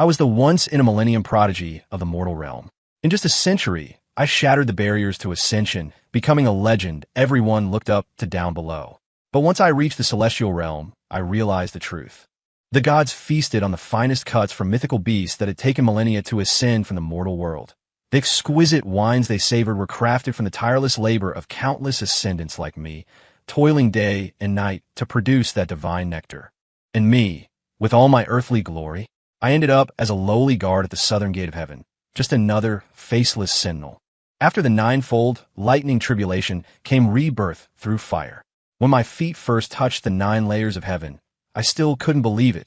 I was the once-in-a-millennium prodigy of the mortal realm. In just a century, I shattered the barriers to ascension, becoming a legend everyone looked up to down below. But once I reached the celestial realm, I realized the truth. The gods feasted on the finest cuts from mythical beasts that had taken millennia to ascend from the mortal world. The exquisite wines they savored were crafted from the tireless labor of countless ascendants like me, toiling day and night to produce that divine nectar. And me, with all my earthly glory, I ended up as a lowly guard at the southern gate of heaven, just another faceless sentinel. After the ninefold, lightning tribulation came rebirth through fire. When my feet first touched the 9 layers of heaven, I still couldn't believe it.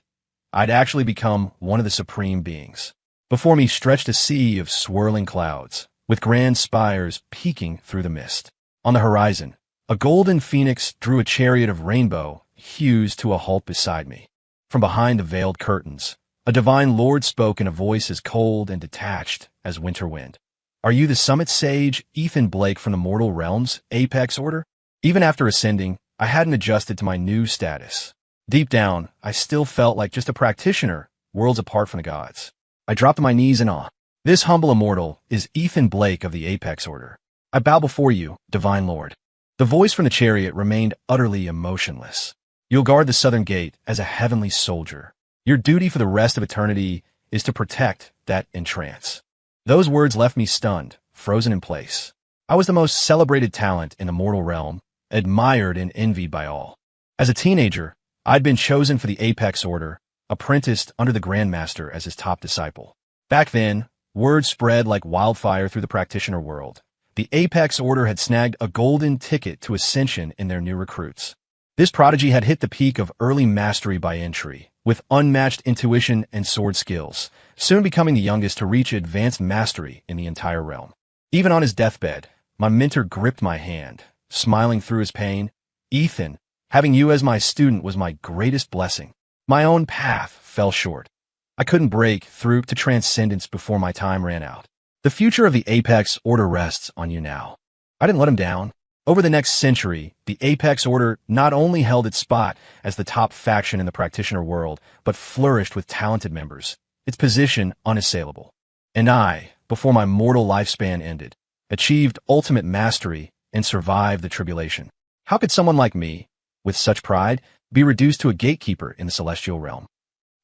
I'd actually become one of the supreme beings. Before me stretched a sea of swirling clouds, with grand spires peeking through the mist. On the horizon, a golden phoenix drew a chariot of rainbow hues to a halt beside me. From behind the veiled curtains, a divine lord spoke in a voice as cold and detached as winter wind. Are you the summit sage, Ethan Blake from the mortal realms, Apex Order? Even after ascending, I hadn't adjusted to my new status. Deep down, I still felt like just a practitioner, worlds apart from the gods. I dropped to my knees in awe. This humble immortal is Ethan Blake of the Apex Order. I bow before you, Divine Lord. The voice from the chariot remained utterly emotionless. You'll guard the southern gate as a heavenly soldier. Your duty for the rest of eternity is to protect that entrance. Those words left me stunned, frozen in place. I was the most celebrated talent in the mortal realm, admired and envied by all. As a teenager, I'd been chosen for the Apex Order, apprenticed under the Grandmaster as his top disciple. Back then, word spread like wildfire through the practitioner world. The Apex Order had snagged a golden ticket to ascension in their new recruits. This prodigy had hit the peak of early mastery by entry, with unmatched intuition and sword skills, soon becoming the youngest to reach advanced mastery in the entire realm. Even on his deathbed, my mentor gripped my hand, smiling through his pain. Ethan, having you as my student was my greatest blessing. My own path fell short. I couldn't break through to transcendence before my time ran out. The future of the Apex Order rests on you now. I didn't let him down. Over the next century, the Apex Order not only held its spot as the top faction in the practitioner world, but flourished with talented members, its position unassailable. And I, before my mortal lifespan ended, achieved ultimate mastery and survived the tribulation. How could someone like me, with such pride, be reduced to a gatekeeper in the celestial realm?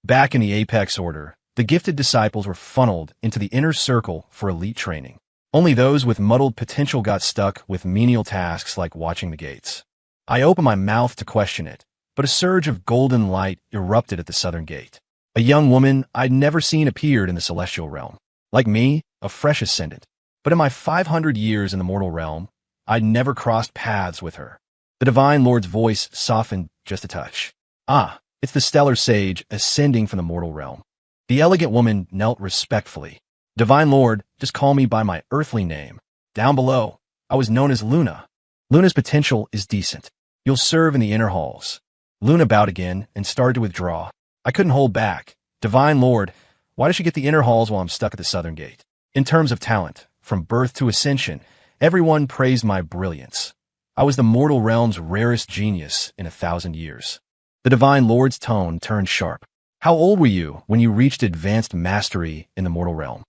Back in the Apex Order, the gifted disciples were funneled into the inner circle for elite training. Only those with muddled potential got stuck with menial tasks like watching the gates. I opened my mouth to question it, but a surge of golden light erupted at the southern gate. A young woman I'd never seen appeared in the celestial realm. Like me, a fresh ascendant. But in my 500 years in the mortal realm, I'd never crossed paths with her. The Divine Lord's voice softened just a touch. Ah, it's the stellar sage ascending from the mortal realm. The elegant woman knelt respectfully. Divine Lord, just call me by my earthly name. Down below, I was known as Luna. Luna's potential is decent. You'll serve in the inner halls. Luna bowed again and started to withdraw. I couldn't hold back. Divine Lord, why does she get the inner halls while I'm stuck at the southern gate? In terms of talent, from birth to ascension, everyone praised my brilliance. I was the mortal realm's rarest genius in 1,000 years. The Divine Lord's tone turned sharp. How old were you when you reached advanced mastery in the mortal realm?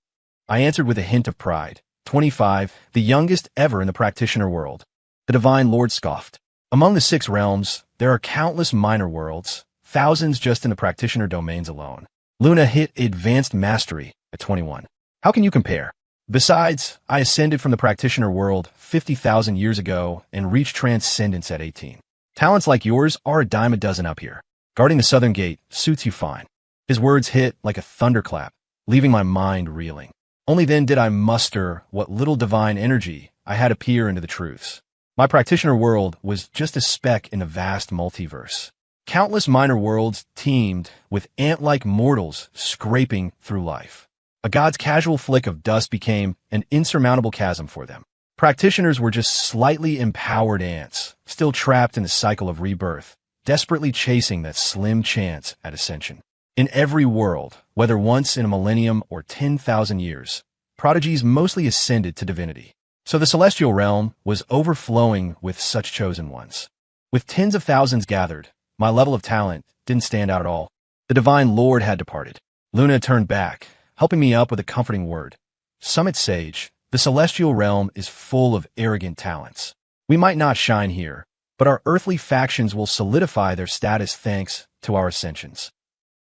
I answered with a hint of pride. 25, the youngest ever in the practitioner world. The Divine Lord scoffed. Among the 6 realms, there are countless minor worlds, thousands just in the practitioner domains alone. Luna hit advanced mastery at 21. How can you compare? Besides, I ascended from the practitioner world 50,000 years ago and reached transcendence at 18. Talents like yours are a dime a dozen up here. Guarding the southern gate suits you fine. His words hit like a thunderclap, leaving my mind reeling. Only then did I muster what little divine energy I had appear into the truths. My practitioner world was just a speck in the vast multiverse. Countless minor worlds teemed with ant-like mortals scraping through life. A god's casual flick of dust became an insurmountable chasm for them. Practitioners were just slightly empowered ants, still trapped in the cycle of rebirth, desperately chasing that slim chance at ascension. In every world, whether once in a millennium or 10,000 years, prodigies mostly ascended to divinity. So the celestial realm was overflowing with such chosen ones. With tens of thousands gathered, my level of talent didn't stand out at all. The Divine Lord had departed. Luna turned back, helping me up with a comforting word. Summit Sage, the celestial realm is full of arrogant talents. We might not shine here, but our earthly factions will solidify their status thanks to our ascensions.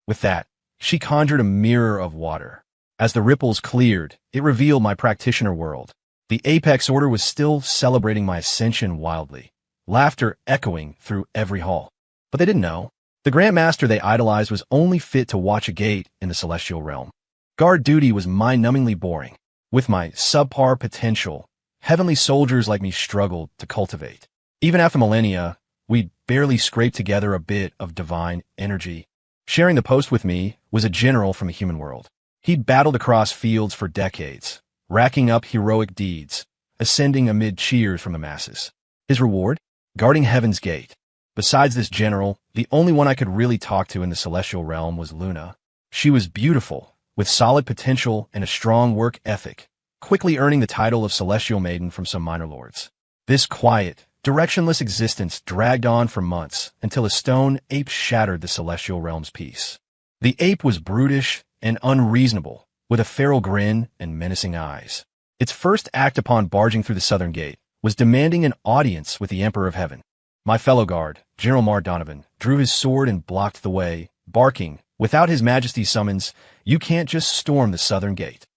With that, she conjured a mirror of water. As the ripples cleared, it revealed my practitioner world. The Apex Order was still celebrating my ascension wildly, laughter echoing through every hall. But they didn't know. The Grandmaster they idolized was only fit to watch a gate in the celestial realm. Guard duty was mind-numbingly boring. With my subpar potential, heavenly soldiers like me struggled to cultivate. Even after millennia, we'd barely scraped together a bit of divine energy. Sharing the post with me was a general from the human world. He'd battled across fields for decades, racking up heroic deeds, ascending amid cheers from the masses. His reward? Guarding Heaven's Gate. Besides this general, the only one I could really talk to in the celestial realm was Luna. She was beautiful, with solid potential and a strong work ethic, quickly earning the title of Celestial Maiden from some minor lords. This quiet, directionless existence dragged on for months until a stone ape shattered the celestial realm's peace. The ape was brutish and unreasonable, with a feral grin and menacing eyes. Its first act upon barging through the southern gate was demanding an audience with the Emperor of Heaven. My fellow guard, General Mar Donovan, drew his sword and blocked the way, barking, without His Majesty's summons, "You can't just storm the southern gate."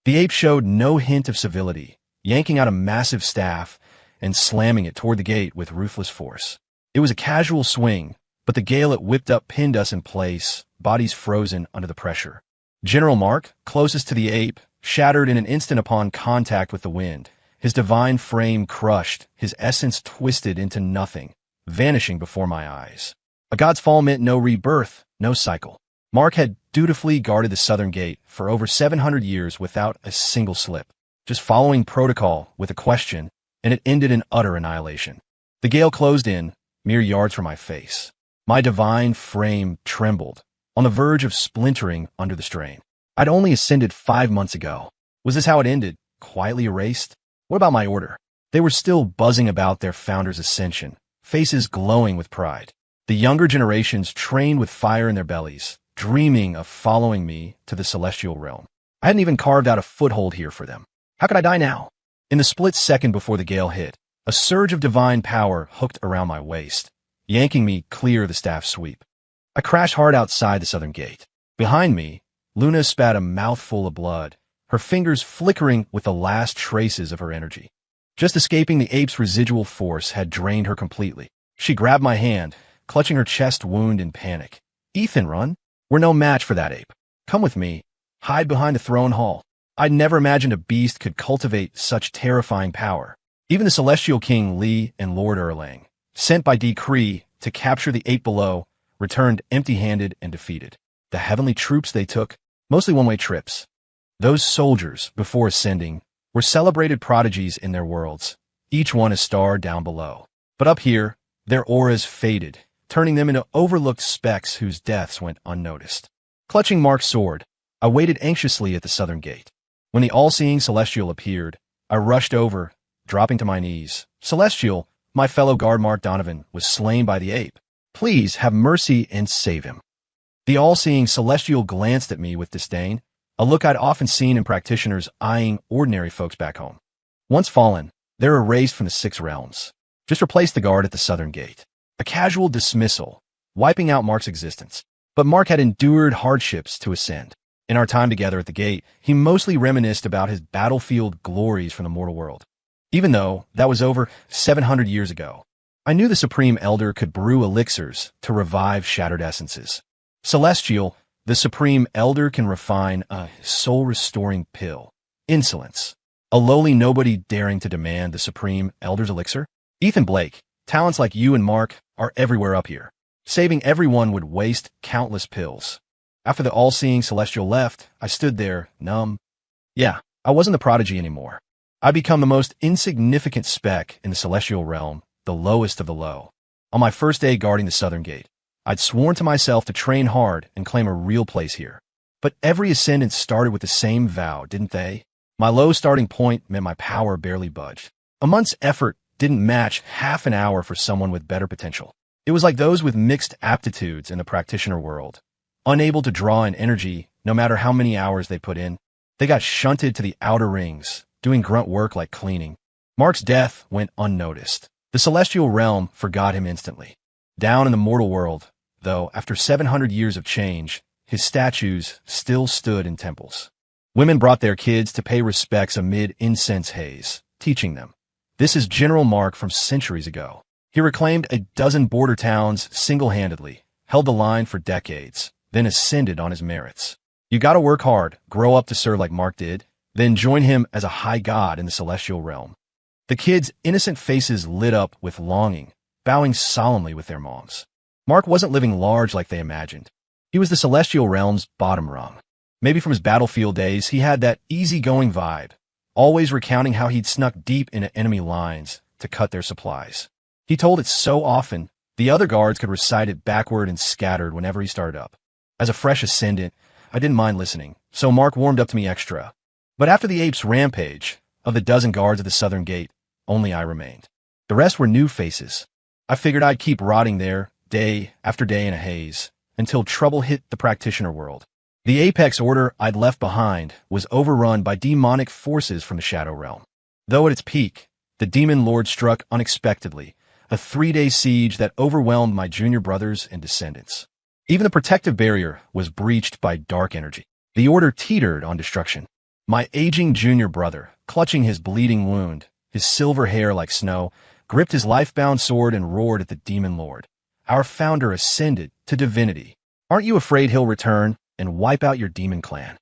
The ape showed no hint of civility, yanking out a massive staff and slamming it toward the gate with ruthless force. It was a casual swing, but the gale it whipped up pinned us in place, bodies frozen under the pressure. General Mark, closest to the ape, shattered in an instant upon contact with the wind, his divine frame crushed, his essence twisted into nothing, vanishing before my eyes. A god's fall meant no rebirth, no cycle. Mark had dutifully guarded the southern gate for over 700 years without a single slip, just following protocol with a question, and it ended in utter annihilation. The gale closed in, mere yards from my face. My divine frame trembled, on the verge of splintering under the strain. I'd only ascended 5 months ago. Was this how it ended? Quietly erased? What about my order? They were still buzzing about their founder's ascension, faces glowing with pride. The younger generations trained with fire in their bellies, dreaming of following me to the celestial realm. I hadn't even carved out a foothold here for them. How could I die now? In the split second before the gale hit, a surge of divine power hooked around my waist, yanking me clear of the staff sweep. I crashed hard outside the southern gate. Behind me, Luna spat a mouthful of blood, her fingers flickering with the last traces of her energy. Just escaping the ape's residual force had drained her completely. She grabbed my hand, clutching her chest wound in panic. "Ethan, run. We're no match for that ape. Come with me. Hide behind the throne hall." I'd never imagined a beast could cultivate such terrifying power. Even the celestial king Li and Lord Erlang, sent by decree to capture the ape below, returned empty-handed and defeated. The heavenly troops they took, mostly one-way trips. Those soldiers, before ascending, were celebrated prodigies in their worlds, each one a star down below. But up here, their auras faded, turning them into overlooked specks whose deaths went unnoticed. Clutching Mark's sword, I waited anxiously at the southern gate. When the all-seeing Celestial appeared, I rushed over, dropping to my knees. "Celestial, my fellow guard Mark Donovan was slain by the ape. Please have mercy and save him." The all-seeing Celestial glanced at me with disdain, a look I'd often seen in practitioners eyeing ordinary folks back home. Once fallen, they're erased from the 6 realms. Just replace the guard at the southern gate. A casual dismissal, wiping out Mark's existence. But Mark had endured hardships to ascend. In our time together at the gate, he mostly reminisced about his battlefield glories from the mortal world. Even though that was over 700 years ago, I knew the Supreme Elder could brew elixirs to revive shattered essences. Celestial, the Supreme Elder can refine a soul-restoring pill. Insolence. A lowly nobody daring to demand the Supreme Elder's elixir? Ethan Blake, talents like you and Mark are everywhere up here. Saving everyone would waste countless pills. After the all-seeing Celestial left, I stood there, numb. Yeah, I wasn't the prodigy anymore. I'd become the most insignificant speck in the celestial realm, the lowest of the low. On my first day guarding the southern gate, I'd sworn to myself to train hard and claim a real place here. But every ascendant started with the same vow, didn't they? My low starting point meant my power barely budged. A month's effort didn't match half an hour for someone with better potential. It was like those with mixed aptitudes in the practitioner world, unable to draw in energy no matter how many hours they put in. They got shunted to the outer rings, doing grunt work like cleaning. Mark's death went unnoticed. The celestial realm forgot him instantly. Down in the mortal world, though, after 700 years of change, his statues still stood in temples. Women brought their kids to pay respects amid incense haze, teaching them. This is General Mark from centuries ago. He reclaimed a dozen border towns single-handedly, held the line for decades, then ascended on his merits. You gotta work hard, grow up to serve like Mark did, then join him as a high god in the celestial realm. The kids' innocent faces lit up with longing, bowing solemnly with their moms. Mark wasn't living large like they imagined. He was the celestial realm's bottom rung. Maybe from his battlefield days, he had that easygoing vibe, always recounting how he'd snuck deep into enemy lines to cut their supplies. He told it so often, the other guards could recite it backward and scattered whenever he started up. As a fresh ascendant, I didn't mind listening, so Mark warmed up to me extra. But after the apes' rampage, of the dozen guards at the southern gate, only I remained. The rest were new faces. I figured I'd keep rotting there, day after day in a haze, until trouble hit the practitioner world. The apex order I'd left behind was overrun by demonic forces from the Shadow Realm. Though at its peak, the Demon Lord struck unexpectedly, a 3-day siege that overwhelmed my junior brothers and descendants. Even the protective barrier was breached by dark energy. The order teetered on destruction. My aging junior brother, clutching his bleeding wound, his silver hair like snow, gripped his life-bound sword and roared at the Demon Lord. Our founder ascended to divinity. Aren't you afraid he'll return and wipe out your demon clan?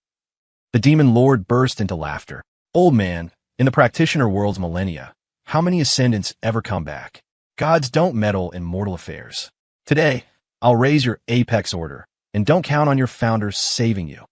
The Demon Lord burst into laughter. Old man, in the practitioner world's millennia, how many ascendants ever come back? Gods don't meddle in mortal affairs. Today, I'll raise your apex order, and don't count on your founder saving you.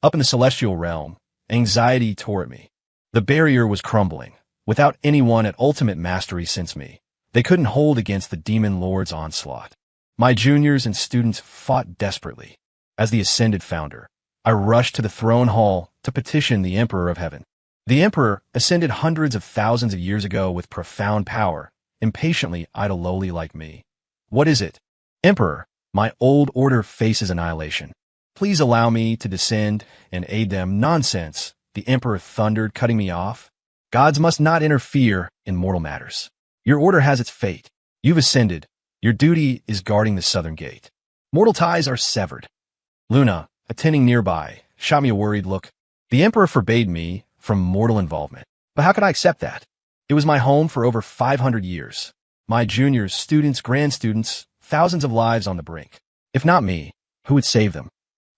Up in the celestial realm, anxiety tore at me. The barrier was crumbling. Without anyone at ultimate mastery since me, they couldn't hold against the Demon Lord's onslaught. My juniors and students fought desperately. As the ascended founder, I rushed to the throne hall to petition the Emperor of Heaven. The Emperor ascended hundreds of thousands of years ago with profound power, impatiently eyed a lowly like me. What is it? Emperor, my old order faces annihilation. Please allow me to descend and aid them. Nonsense, the Emperor thundered, cutting me off. Gods must not interfere in mortal matters. Your order has its fate. You've ascended. Your duty is guarding the southern gate. Mortal ties are severed. Luna, attending nearby, shot me a worried look. The Emperor forbade me from mortal involvement. But how could I accept that? It was my home for over 500 years. My juniors, students, grand students, thousands of lives on the brink. If not me, who would save them?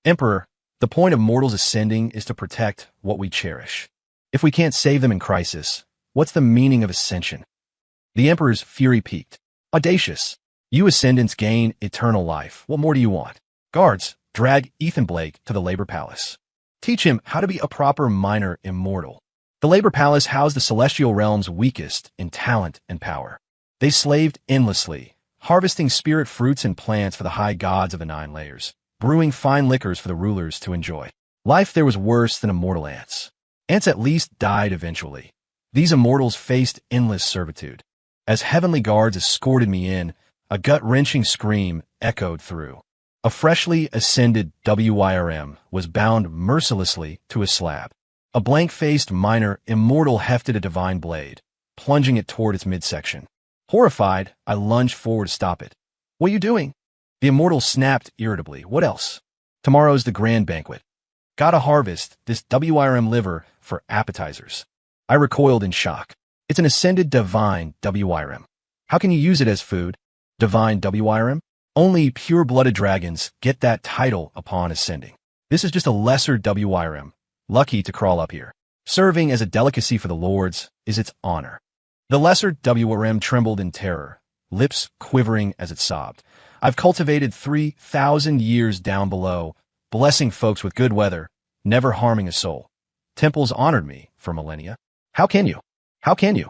Emperor, the point of mortals ascending is to protect what we cherish. If we can't save them in crisis, what's the meaning of ascension? The Emperor's fury peaked. Audacious. You ascendants gain eternal life. What more do you want? Guards, drag Ethan Blake to the Labor Palace. Teach him how to be a proper minor immortal. The Labor Palace housed the celestial realm's weakest in talent and power. They slaved endlessly, harvesting spirit fruits and plants for the high gods of the 9 layers, brewing fine liquors for the rulers to enjoy. Life there was worse than immortal ants. Ants at least died eventually. These immortals faced endless servitude. As heavenly guards escorted me in, a gut-wrenching scream echoed through. A freshly ascended WIRM was bound mercilessly to a slab. A blank-faced minor immortal hefted a divine blade, plunging it toward its midsection. Horrified, I lunged forward to stop it. What are you doing? The immortal snapped irritably. What else? Tomorrow's the grand banquet. Gotta harvest this WIRM liver for appetizers. I recoiled in shock. It's an ascended divine WIRM. How can you use it as food? Divine WIRM? Only pure-blooded dragons get that title upon ascending. This is just a lesser WIRM, lucky to crawl up here. Serving as a delicacy for the lords is its honor. The lesser WIRM trembled in terror, lips quivering as it sobbed. I've cultivated 3,000 years down below, blessing folks with good weather, never harming a soul. Temples honored me for millennia. How can you? How can you?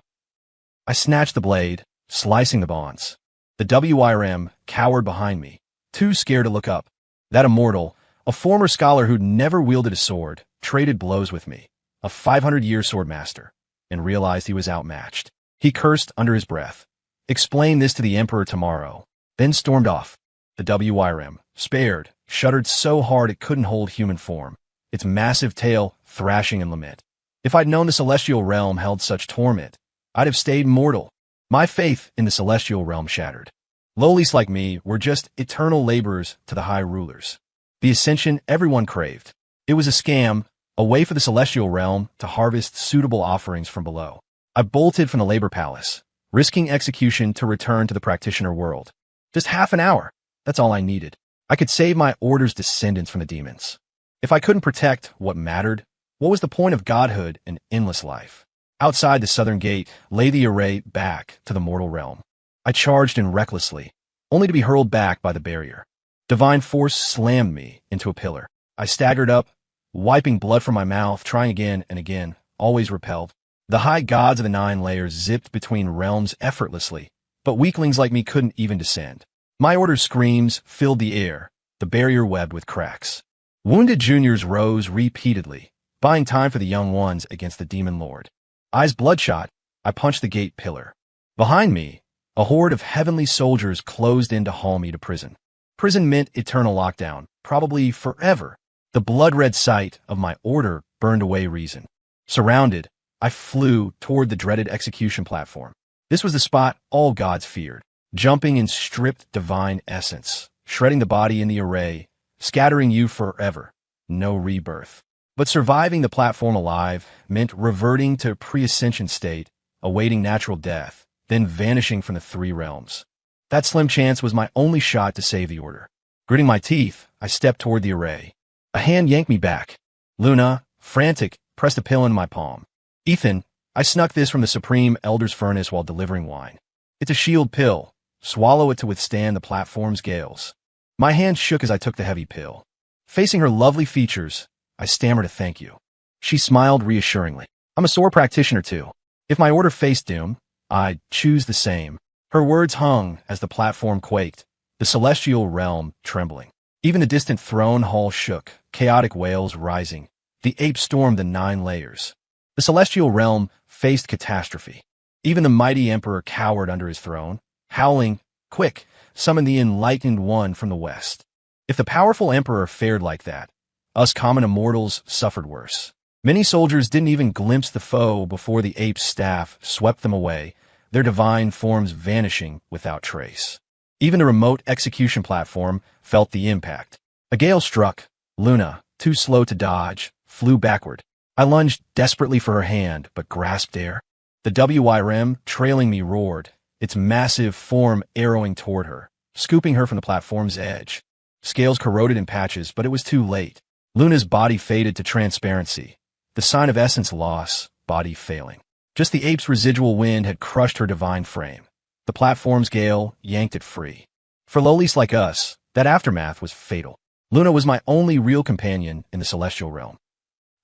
I snatched the blade, slicing the bonds. The WIRM cowered behind me, too scared to look up. That immortal, a former scholar who'd never wielded a sword, traded blows with me, a 500-year sword master, and realized he was outmatched. He cursed under his breath. Explain this to the Emperor tomorrow, then stormed off. The WIRM, spared, shuddered so hard it couldn't hold human form, its massive tail thrashing in lament. If I'd known the celestial realm held such torment, I'd have stayed mortal. My faith in the celestial realm shattered. Lowlies like me were just eternal laborers to the high rulers. The ascension everyone craved. It was a scam, a way for the celestial realm to harvest suitable offerings from below. I bolted from the labor palace, risking execution to return to the practitioner world. Just half an hour. That's all I needed. I could save my order's descendants from the demons. If I couldn't protect what mattered, what was the point of godhood and endless life? Outside the southern gate lay the array back to the mortal realm. I charged in recklessly, only to be hurled back by the barrier. Divine force slammed me into a pillar. I staggered up, wiping blood from my mouth, trying again and again, always repelled. The high gods of the 9 layers zipped between realms effortlessly, but weaklings like me couldn't even descend. My order's screams filled the air, the barrier webbed with cracks. Wounded juniors rose repeatedly, buying time for the young ones against the demon lord. Eyes bloodshot, I punched the gate pillar. Behind me, a horde of heavenly soldiers closed in to haul me to prison. Prison meant eternal lockdown, probably forever. The blood-red sight of my order burned away reason. Surrounded, I flew toward the dreaded execution platform. This was the spot all gods feared, jumping in stripped divine essence, shredding the body in the array, scattering you forever. No rebirth. But surviving the platform alive meant reverting to pre-ascension state, awaiting natural death, then vanishing from the 3 realms. That slim chance was my only shot to save the order. Gritting my teeth, I stepped toward the array. A hand yanked me back. Luna, frantic, pressed a pill in my palm. Ethan, I snuck this from the Supreme Elder's furnace while delivering wine. It's a shield pill. Swallow it to withstand the platform's gales. My hand shook as I took the heavy pill. Facing her lovely features, I stammered a thank you. She smiled reassuringly. I'm a sore practitioner too. If my order faced doom, I'd choose the same. Her words hung as the platform quaked, the celestial realm trembling. Even the distant throne hall shook, chaotic wails rising. The apes stormed the 9 layers. The celestial realm faced catastrophe. Even the mighty emperor cowered under his throne, howling, "Quick, summon the enlightened one from the west." If the powerful emperor fared like that, us common immortals suffered worse. Many soldiers didn't even glimpse the foe before the ape's staff swept them away, their divine forms vanishing without trace. Even the remote execution platform felt the impact. A gale struck. Luna, too slow to dodge, flew backward. I lunged desperately for her hand, but grasped air. The WYRM trailing me roared, its massive form arrowing toward her, scooping her from the platform's edge. Scales corroded in patches, but it was too late. Luna's body faded to transparency, the sign of essence loss, body failing. Just the ape's residual wind had crushed her divine frame. The platform's gale yanked it free. For lowlies like us, that aftermath was fatal. Luna was my only real companion in the celestial realm.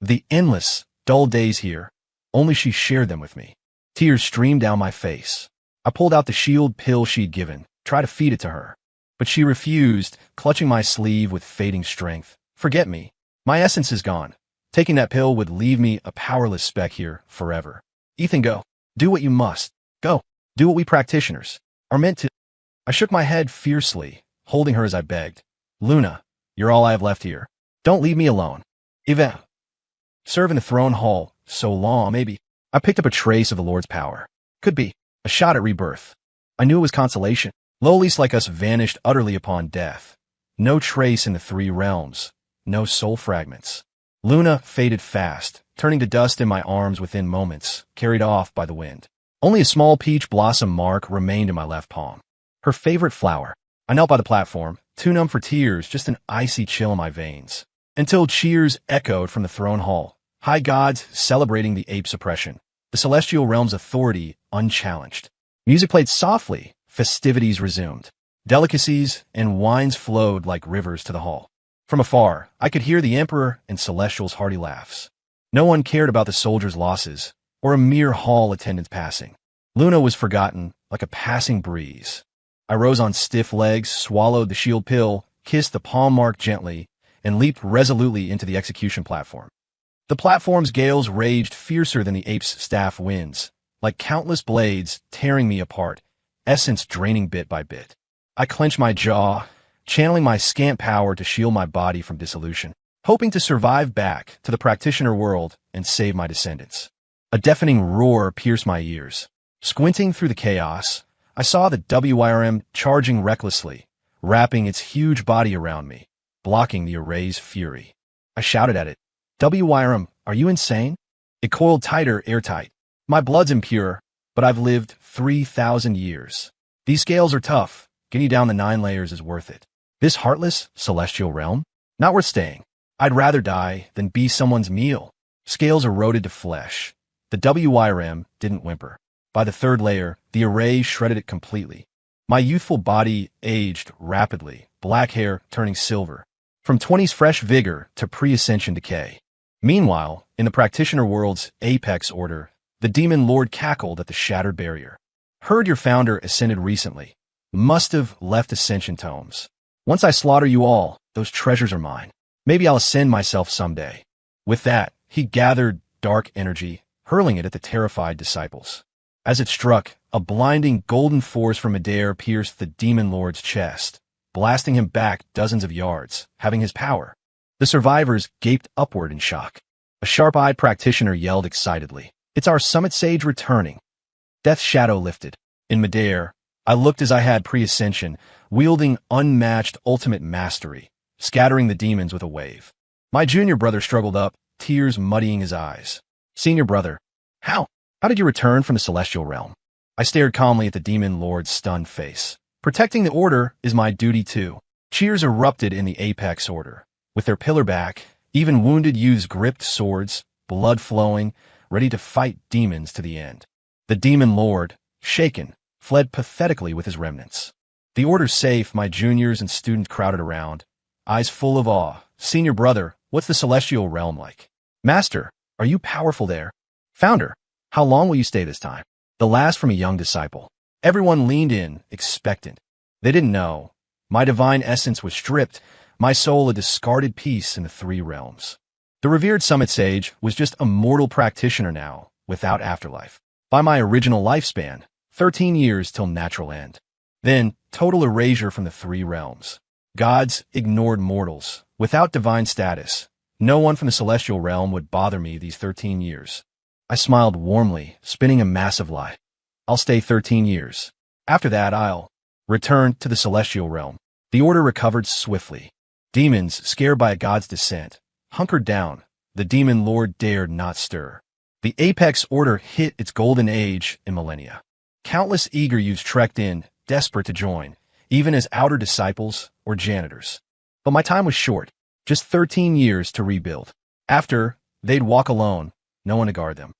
The endless, dull days here, only she shared them with me. Tears streamed down my face. I pulled out the shield pill she'd given, tried to feed it to her. But she refused, clutching my sleeve with fading strength. Forget me. My essence is gone. Taking that pill would leave me a powerless speck here forever. Ethan, go. Do what you must. Go. Do what we practitioners are meant to. I shook my head fiercely, holding her as I begged. Luna, you're all I have left here. Don't leave me alone. Even serve in the throne hall so long, maybe. I picked up a trace of the Lord's power. Could be a shot at rebirth. I knew it was consolation. Lowlies like us vanished utterly upon death. No trace in the 3 realms. No soul fragments. Luna faded fast, turning to dust in my arms within moments, carried off by the wind. Only a small peach blossom mark remained in my left palm. Her favorite flower. I knelt by the platform, too numb for tears, just an icy chill in my veins. Until cheers echoed from the throne hall. High gods celebrating the ape's oppression. The celestial realm's authority unchallenged. Music played softly. Festivities resumed. Delicacies and wines flowed like rivers to the hall. From afar, I could hear the emperor and celestial's hearty laughs. No one cared about the soldiers' losses, or a mere hall attendant's passing. Luna was forgotten like a passing breeze. I rose on stiff legs, swallowed the shield pill, kissed the palm mark gently, and leaped resolutely into the execution platform. The platform's gales raged fiercer than the ape's staff winds, like countless blades tearing me apart, essence draining bit by bit. I clenched my jaw, channeling my scant power to shield my body from dissolution, hoping to survive back to the practitioner world and save my descendants. A deafening roar pierced my ears. Squinting through the chaos, I saw the WYRM charging recklessly, wrapping its huge body around me, blocking the array's fury. I shouted at it, "WYRM, are you insane?" It coiled tighter, airtight. My blood's impure, but I've lived 3,000 years. These scales are tough. Getting you down the 9 layers is worth it. This heartless, celestial realm? Not worth staying. I'd rather die than be someone's meal. Scales eroded to flesh. The WYRM didn't whimper. By the 3rd layer, the array shredded it completely. My youthful body aged rapidly, black hair turning silver, from 20s fresh vigor to pre-ascension decay. Meanwhile, in the practitioner world's apex order, the demon lord cackled at the shattered barrier. "Heard your founder ascended recently. Must have left ascension tomes. Once I slaughter you all, those treasures are mine. Maybe I'll ascend myself someday." With that, he gathered dark energy, hurling it at the terrified disciples. As it struck, a blinding golden force from midair pierced the demon lord's chest, blasting him back dozens of yards, having his power. The survivors gaped upward in shock. A sharp-eyed practitioner yelled excitedly, "It's our summit sage returning." Death's shadow lifted. In midair, I looked as I had pre-ascension, wielding unmatched ultimate mastery, scattering the demons with a wave. My junior brother struggled up, tears muddying his eyes. "Senior brother, how did you return from the celestial realm?" I stared calmly at the demon lord's stunned face. "Protecting the order is my duty too." Cheers erupted in the apex order. With their pillar back, even wounded youths gripped swords, blood flowing, ready to fight demons to the end. The demon lord, shaken, fled pathetically with his remnants. The order's safe, my juniors and students crowded around, eyes full of awe. "Senior brother, what's the celestial realm like?" "Master, are you powerful there?" "Founder, how long will you stay this time?" The last from a young disciple. Everyone leaned in, expectant. They didn't know. My divine essence was stripped, my soul a discarded piece in the 3 realms. The revered summit sage was just a mortal practitioner now, without afterlife. By my original lifespan, 13 years till natural end. Then, total erasure from the 3 realms. Gods ignored mortals, without divine status. No one from the celestial realm would bother me these 13 years. I smiled warmly, spinning a massive lie. "I'll stay 13 years. After that, I'll return to the celestial realm." The order recovered swiftly. Demons, scared by a god's descent, hunkered down. The demon lord dared not stir. The apex order hit its golden age in millennia. Countless eager youths trekked in, desperate to join, even as outer disciples or janitors. But my time was short, just 13 years to rebuild. After, they'd walk alone, no one to guard them.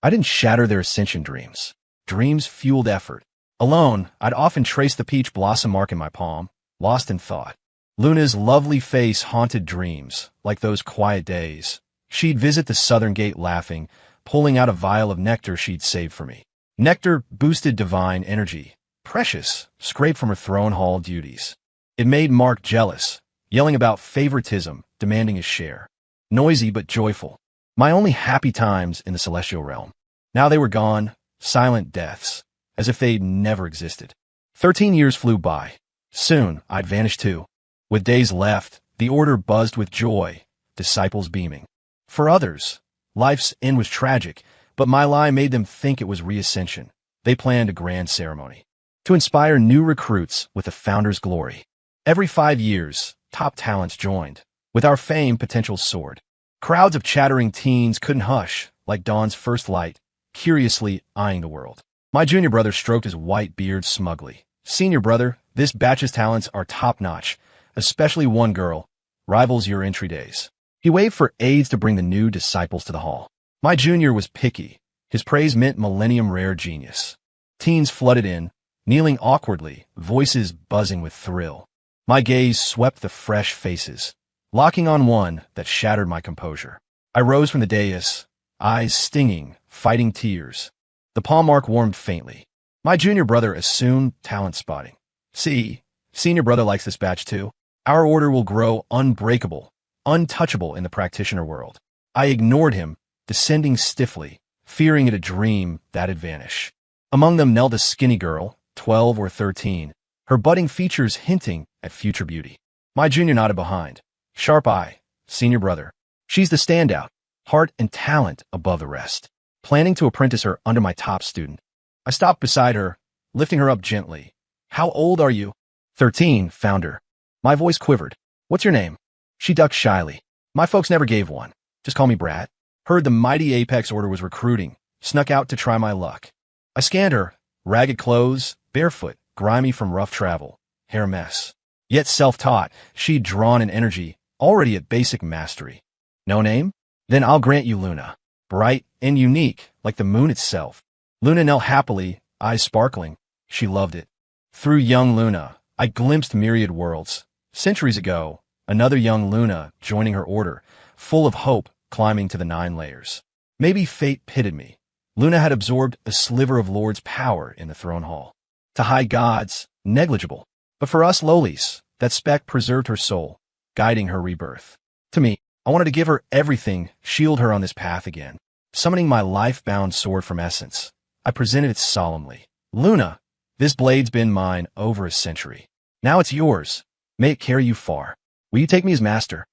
I didn't shatter their ascension dreams. Dreams fueled effort. Alone, I'd often trace the peach blossom mark in my palm, lost in thought. Luna's lovely face haunted dreams, like those quiet days. She'd visit the southern gate laughing, pulling out a vial of nectar she'd saved for me. Nectar boosted divine energy, precious, scraped from her throne hall duties. It made Mark jealous, yelling about favoritism, demanding his share. Noisy but joyful. My only happy times in the celestial realm. Now they were gone, silent deaths, as if they'd never existed. 13 years flew by. Soon, I'd vanish too. With days left, the order buzzed with joy, disciples beaming. For others, life's end was tragic, but my lie made them think it was reascension. They planned a grand ceremony to inspire new recruits with the founder's glory. Every 5 years, top talents joined. With our fame, potential soared. Crowds of chattering teens couldn't hush, like dawn's first light, curiously eyeing the world. My junior brother stroked his white beard smugly. "Senior brother, this batch's talents are top-notch. Especially one girl, rivals your entry days." He waved for aides to bring the new disciples to the hall. My junior was picky. His praise meant millennium-rare genius. Teens flooded in, kneeling awkwardly, voices buzzing with thrill. My gaze swept the fresh faces, locking on one that shattered my composure. I rose from the dais, eyes stinging, fighting tears. The palm mark warmed faintly. My junior brother assumed talent spotting. "See, senior brother likes this batch too. Our order will grow unbreakable, untouchable in the practitioner world." I ignored him, descending stiffly, fearing it a dream that'd vanish. Among them knelt a skinny girl, 12 or 13, her budding features hinting at future beauty. My junior nodded behind. Sharp eye, senior brother. She's the standout, heart and talent above the rest. Planning to apprentice her under my top student. I stopped beside her, lifting her up gently. How old are you? 13, founder. My voice quivered. What's your name? She ducked shyly. My folks never gave one. Just call me Brat. Heard the mighty Apex Order was recruiting. Snuck out to try my luck. I scanned her. Ragged clothes, barefoot, grimy from rough travel. Hair mess. Yet self-taught, she'd drawn an energy, already at basic mastery. No name? Then I'll grant you Luna. Bright and unique, like the moon itself. Luna knelt happily, eyes sparkling. She loved it. Through young Luna, I glimpsed myriad worlds. Centuries ago, another young Luna joining her order, full of hope, climbing to the 9 layers. Maybe fate pitted me. Luna had absorbed a sliver of Lord's power in the throne hall. To high gods, negligible. But for us lowlies, that speck preserved her soul, guiding her rebirth. To me, I wanted to give her everything, shield her on this path again. Summoning my life-bound sword from essence, I presented it solemnly. Luna, this blade's been mine over a century. Now it's yours. May it carry you far. Will you take me as master?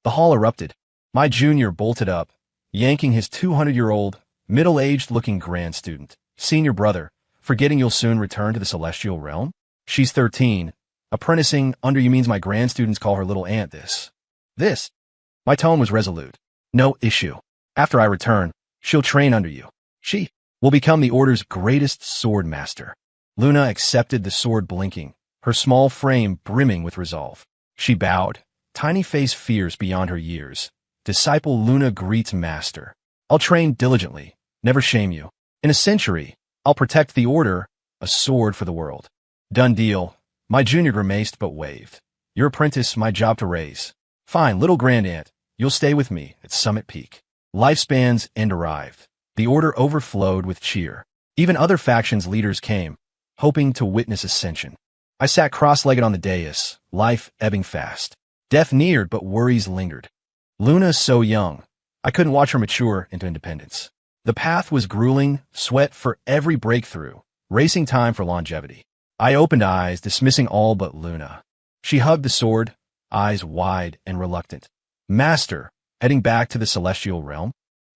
The hall erupted. My junior bolted up, yanking his 200-year-old, middle-aged-looking grand student, senior brother, forgetting you'll soon return to the celestial realm? She's 13. Apprenticing under you means my grand students call her little aunt this. My tone was resolute. No issue. After I return, she'll train under you. She will become the Order's greatest sword master. Luna accepted the sword blinking, her small frame brimming with resolve. She bowed, tiny face fierce beyond her years. Disciple Luna greets master. I'll train diligently, never shame you. In a century, I'll protect the Order, a sword for the world. Done deal. My junior grimaced but waved. Your apprentice, my job to raise. Fine, little grand aunt, you'll stay with me at Summit Peak. Lifespan's end arrived. The Order overflowed with cheer. Even other factions' leaders came, hoping to witness ascension. I sat cross-legged on the dais, life ebbing fast. Death neared, but worries lingered. Luna so young, I couldn't watch her mature into independence. The path was grueling, sweat for every breakthrough, racing time for longevity. I opened eyes, dismissing all but Luna. She hugged the sword, eyes wide and reluctant. Master, heading back to the celestial realm?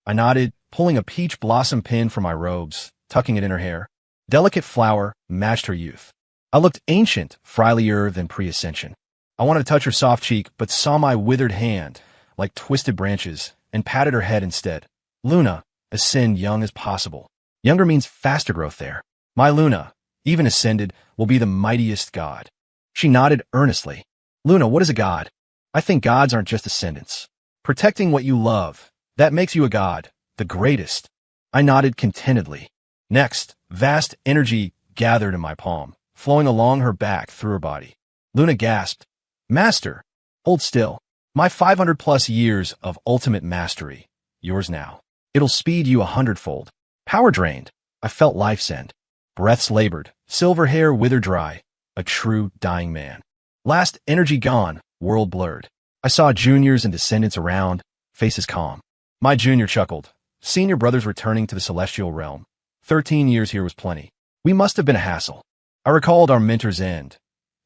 I nodded, pulling a peach blossom pin from my robes, tucking it in her hair. Delicate flower matched her youth. I looked ancient, frielier than pre-ascension. I wanted to touch her soft cheek, but saw my withered hand, like twisted branches, and patted her head instead. Luna, ascend young as possible. Younger means faster growth there. My Luna, even ascended, will be the mightiest god. She nodded earnestly. Luna, what is a god? I think gods aren't just ascendants. Protecting what you love, that makes you a god, the greatest. I nodded contentedly. Next, vast energy gathered in my palm, flowing along her back through her body. Luna gasped. Master, hold still. My 500-plus years of ultimate mastery, yours now. It'll speed you 100-fold. Power drained. I felt life's end. Breaths labored, silver hair withered dry, a true dying man. Last energy gone, world blurred. I saw juniors and descendants around, faces calm. My junior chuckled. Senior brothers returning to the celestial realm. 13 years here was plenty. We must have been a hassle. I recalled our mentor's end.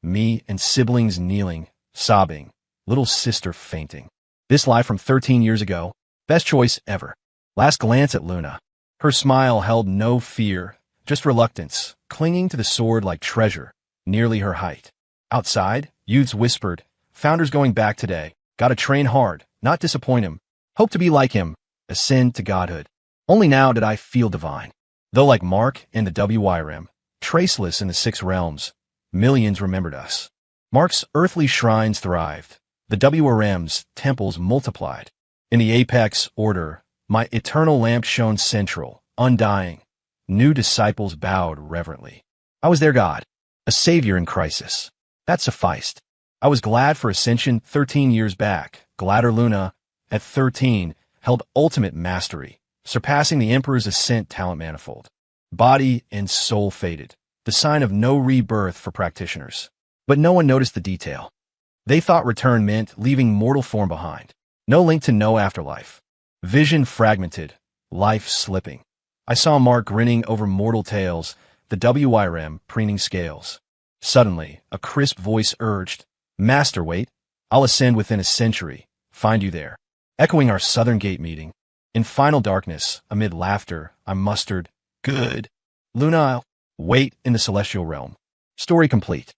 Me and siblings kneeling, sobbing, little sister fainting. This life from 13 years ago, best choice ever. Last glance at Luna. Her smile held no fear, just reluctance, clinging to the sword like treasure, nearly her height. Outside, youths whispered, Founder's going back today. Gotta train hard, not disappoint him. Hope to be like him, ascend to godhood. Only now did I feel divine. Though like Mark and the WYRM, traceless in the 6 realms, millions remembered us. Mark's earthly shrines thrived. The WRM's temples multiplied. In the apex order, my eternal lamp shone central, undying. New disciples bowed reverently. I was their God, a savior in crisis. That sufficed. I was glad for ascension 13 years back. Gladder Luna, at 13, held ultimate mastery, surpassing the Emperor's ascent talent manifold. Body and soul faded, the sign of no rebirth for practitioners. But no one noticed the detail. They thought return meant leaving mortal form behind. No link to no afterlife. Vision fragmented, life slipping. I saw Mark grinning over mortal tales, the WYRM preening scales. Suddenly, a crisp voice urged, Master, wait. I'll ascend within a century. Find you there. Echoing our Southern Gate meeting. In final darkness, amid laughter, I mustered, good. Luna, I'll wait in the celestial realm. Story complete.